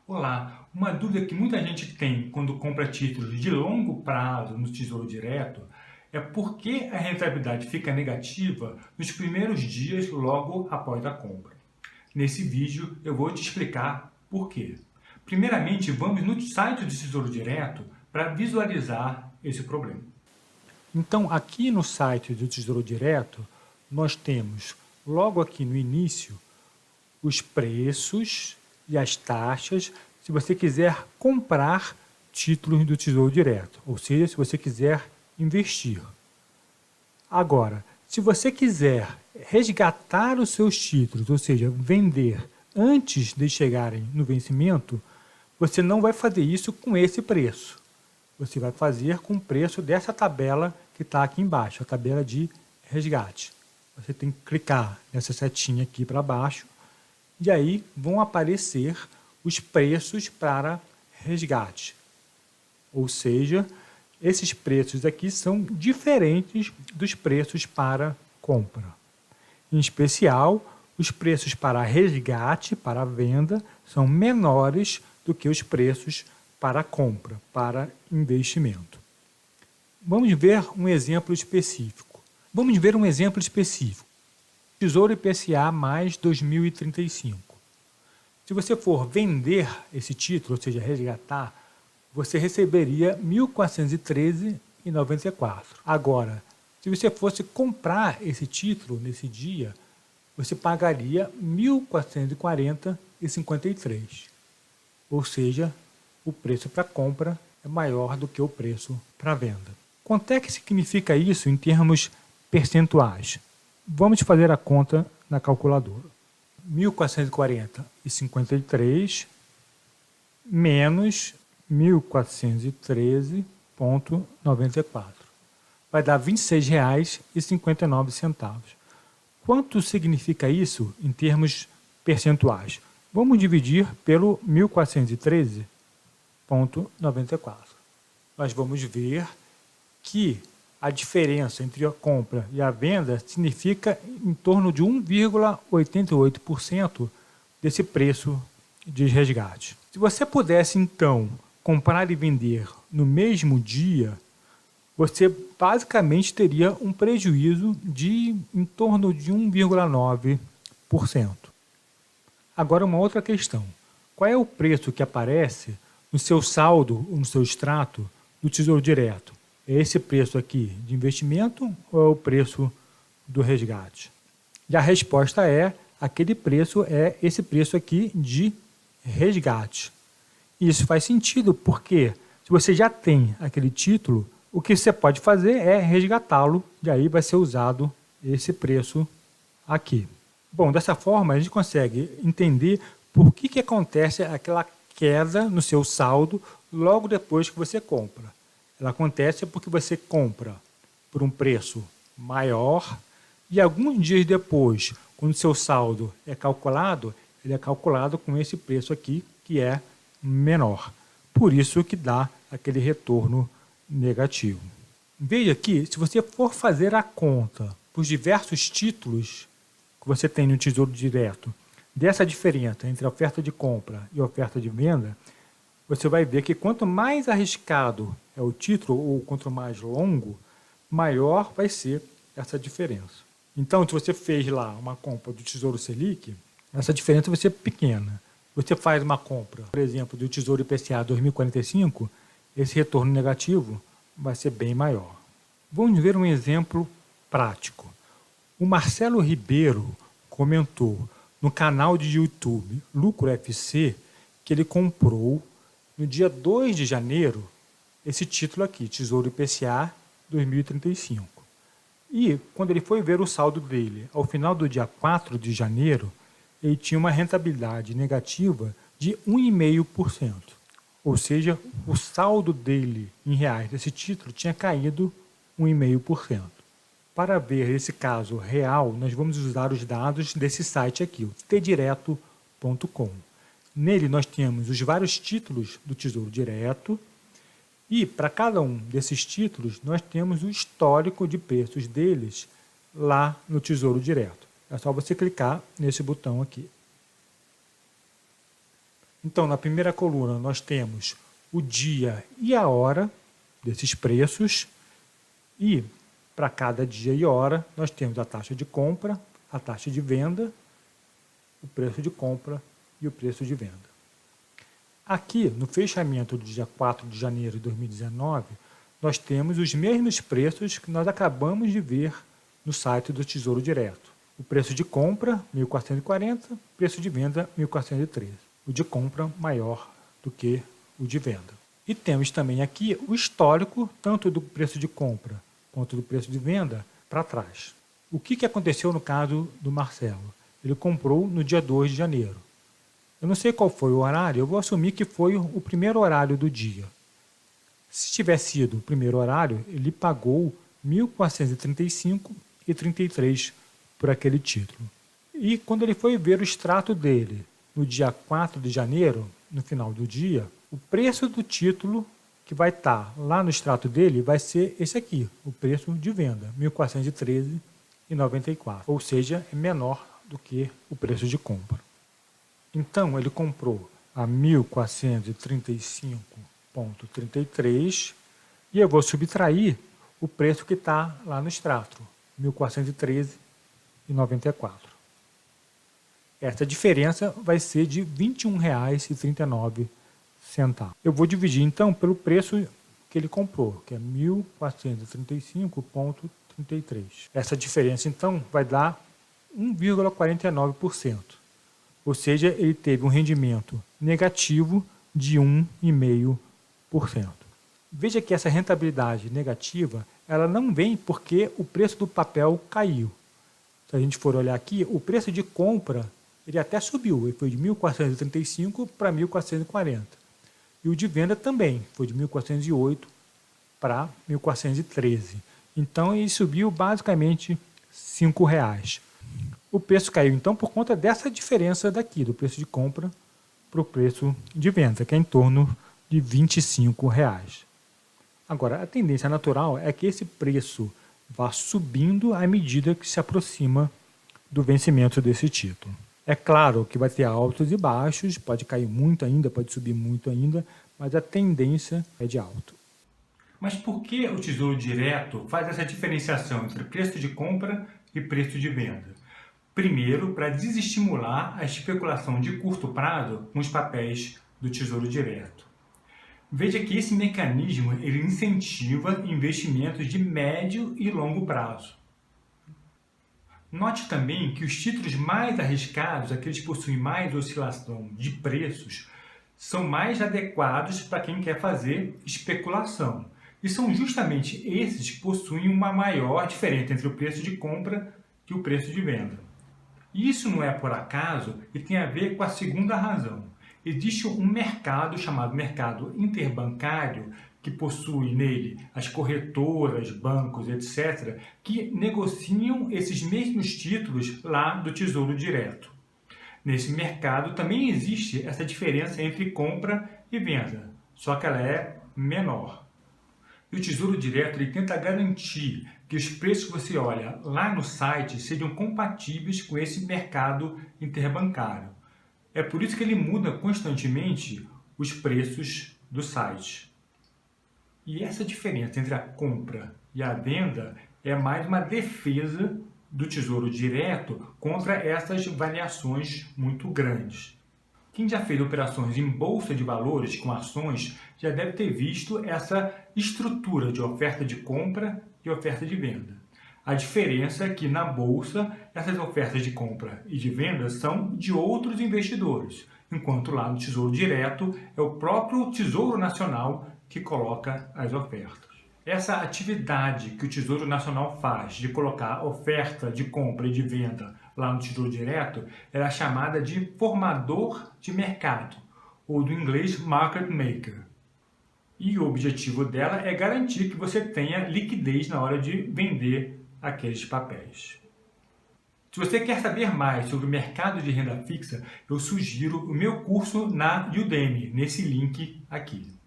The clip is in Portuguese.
Olá, uma dúvida que muita gente tem quando compra títulos de longo prazo no Tesouro Direto é por que a rentabilidade fica negativa nos primeiros dias logo após a compra. Nesse vídeo eu vou te explicar por quê. Primeiramente, vamos no site do Tesouro Direto para visualizar esse problema. Então, aqui no site do Tesouro Direto, nós temos logo aqui no início os preços e as taxas se você quiser comprar títulos do Tesouro Direto, ou seja, se você quiser investir. Agora, se você quiser resgatar os seus títulos, ou seja, vender antes de chegarem no vencimento, você não vai fazer isso com esse preço. Você vai fazer com o preço dessa tabela que está aqui embaixo, a tabela de resgate. Você tem que clicar nessa setinha aqui para baixo e aí vão aparecer os preços para resgate. Ou seja, esses preços aqui são diferentes dos preços para compra. Em especial, os preços para resgate, para venda, são menores do que os preços para compra, para investimento. Vamos ver um exemplo específico. Tesouro IPCA mais 2035. Se você for vender esse título, ou seja, resgatar, você receberia R$ 1.413,94. Agora, se você fosse comprar esse título nesse dia, você pagaria R$ 1.440,53. Ou seja, o preço para compra é maior do que o preço para venda. Quanto é que significa isso em termos percentuais? Vamos fazer a conta na calculadora. 1.440,53 menos 1.413,94. Vai dar R$ 26,59. Quanto significa isso em termos percentuais? Vamos dividir pelo 1.413,94. Nós vamos ver que a diferença entre a compra e a venda significa em torno de 1,88% desse preço de resgate. Se você pudesse, então, comprar e vender no mesmo dia, você basicamente teria um prejuízo de em torno de 1,9%. Agora, uma outra questão. Qual é o preço que aparece no seu saldo ou no seu extrato do Tesouro Direto? É esse preço aqui de investimento ou é o preço do resgate? E a resposta é, aquele preço é esse preço aqui de resgate. Isso faz sentido porque se você já tem aquele título, o que você pode fazer é resgatá-lo e aí vai ser usado esse preço aqui. Bom, dessa forma a gente consegue entender por que acontece aquela queda no seu saldo logo depois que você compra. Ela acontece porque você compra por um preço maior e alguns dias depois, quando o seu saldo é calculado, ele é calculado com esse preço aqui, que é menor. Por isso que dá aquele retorno negativo. Veja aqui, se você for fazer a conta por diversos títulos que você tem no Tesouro Direto, dessa diferença entre a oferta de compra e a oferta de venda, você vai ver que quanto mais arriscado é o título, ou quanto mais longo, maior vai ser essa diferença. Então, se você fez lá uma compra do Tesouro Selic, essa diferença vai ser pequena. Você faz uma compra, por exemplo, do Tesouro IPCA 2045, esse retorno negativo vai ser bem maior. Vamos ver um exemplo prático. O Marcelo Ribeiro comentou no canal de YouTube Lucro FC que ele comprou no dia 2 de janeiro esse título aqui, Tesouro IPCA 2035. E quando ele foi ver o saldo dele ao final do dia 4 de janeiro, ele tinha uma rentabilidade negativa de 1,5%. Ou seja, o saldo dele em reais desse título tinha caído 1,5%. Para ver esse caso real, nós vamos usar os dados desse site aqui, o tdireto.com. Nele nós temos os vários títulos do Tesouro Direto e para cada um desses títulos nós temos o histórico de preços deles lá no Tesouro Direto. É só você clicar nesse botão aqui. Então, na primeira coluna, nós temos o dia e a hora desses preços e, para cada dia e hora, nós temos a taxa de compra, a taxa de venda, o preço de compra e o preço de venda. Aqui, no fechamento do dia 4 de janeiro de 2019, nós temos os mesmos preços que nós acabamos de ver no site do Tesouro Direto. O preço de compra, 1.440, preço de venda, 1.413. O de compra maior do que o de venda. E temos também aqui o histórico, tanto do preço de compra quanto do preço de venda, para trás. O que aconteceu no caso do Marcelo? Ele comprou no dia 2 de janeiro. Eu não sei qual foi o horário, eu vou assumir que foi o primeiro horário do dia. Se tivesse sido o primeiro horário, ele pagou R$ 1.435,33 por aquele título. E quando ele foi ver o extrato dele, no dia 4 de janeiro, no final do dia, o preço do título que vai estar lá no extrato dele vai ser esse aqui, o preço de venda, R$ 1.413,94, ou seja, é menor do que o preço de compra. Então, ele comprou a 1.435,33 e eu vou subtrair o preço que está lá no extrato, R$ 1.413,94. Essa diferença vai ser de R$ 21,39. Eu vou dividir, então, pelo preço que ele comprou, que é 1.435,33. Essa diferença, então, vai dar 1,49%. Ou seja, ele teve um rendimento negativo de 1,5%. Veja que essa rentabilidade negativa, ela não vem porque o preço do papel caiu. Se a gente for olhar aqui, o preço de compra ele até subiu, ele foi de 1.435 para 1.440. E o de venda também, foi de 1.408 para 1.413. Então, ele subiu basicamente R$ 5,00. O preço caiu, então, por conta dessa diferença daqui, do preço de compra para o preço de venda, que é em torno de R$ 25,00. Agora, a tendência natural é que esse preço vá subindo à medida que se aproxima do vencimento desse título. É claro que vai ter altos e baixos, pode cair muito ainda, pode subir muito ainda, mas a tendência é de alto. Mas por que o Tesouro Direto faz essa diferenciação entre preço de compra e preço de venda? Primeiro, para desestimular a especulação de curto prazo com os papéis do Tesouro Direto. Veja que esse mecanismo ele incentiva investimentos de médio e longo prazo. Note também que os títulos mais arriscados, aqueles que possuem mais oscilação de preços, são mais adequados para quem quer fazer especulação. E são justamente esses que possuem uma maior diferença entre o preço de compra e o preço de venda. Isso não é por acaso e tem a ver com a segunda razão. Existe um mercado chamado mercado interbancário que possui nele as corretoras, bancos, etc., que negociam esses mesmos títulos lá do Tesouro Direto. Nesse mercado também existe essa diferença entre compra e venda, só que ela é menor. E o Tesouro Direto ele tenta garantir que os preços que você olha lá no site sejam compatíveis com esse mercado interbancário. É por isso que ele muda constantemente os preços do site. E essa diferença entre a compra e a venda é mais uma defesa do Tesouro Direto contra essas variações muito grandes. Quem já fez operações em bolsa de valores com ações já deve ter visto essa estrutura de oferta de compra e oferta de venda. A diferença é que na bolsa essas ofertas de compra e de venda são de outros investidores, enquanto lá no Tesouro Direto é o próprio Tesouro Nacional que coloca as ofertas. Essa atividade que o Tesouro Nacional faz de colocar oferta de compra e de venda lá no Tesouro Direto é chamada de formador de mercado, ou do inglês market maker. E o objetivo dela é garantir que você tenha liquidez na hora de vender aqueles papéis. Se você quer saber mais sobre o mercado de renda fixa, eu sugiro o meu curso na Udemy, nesse link aqui.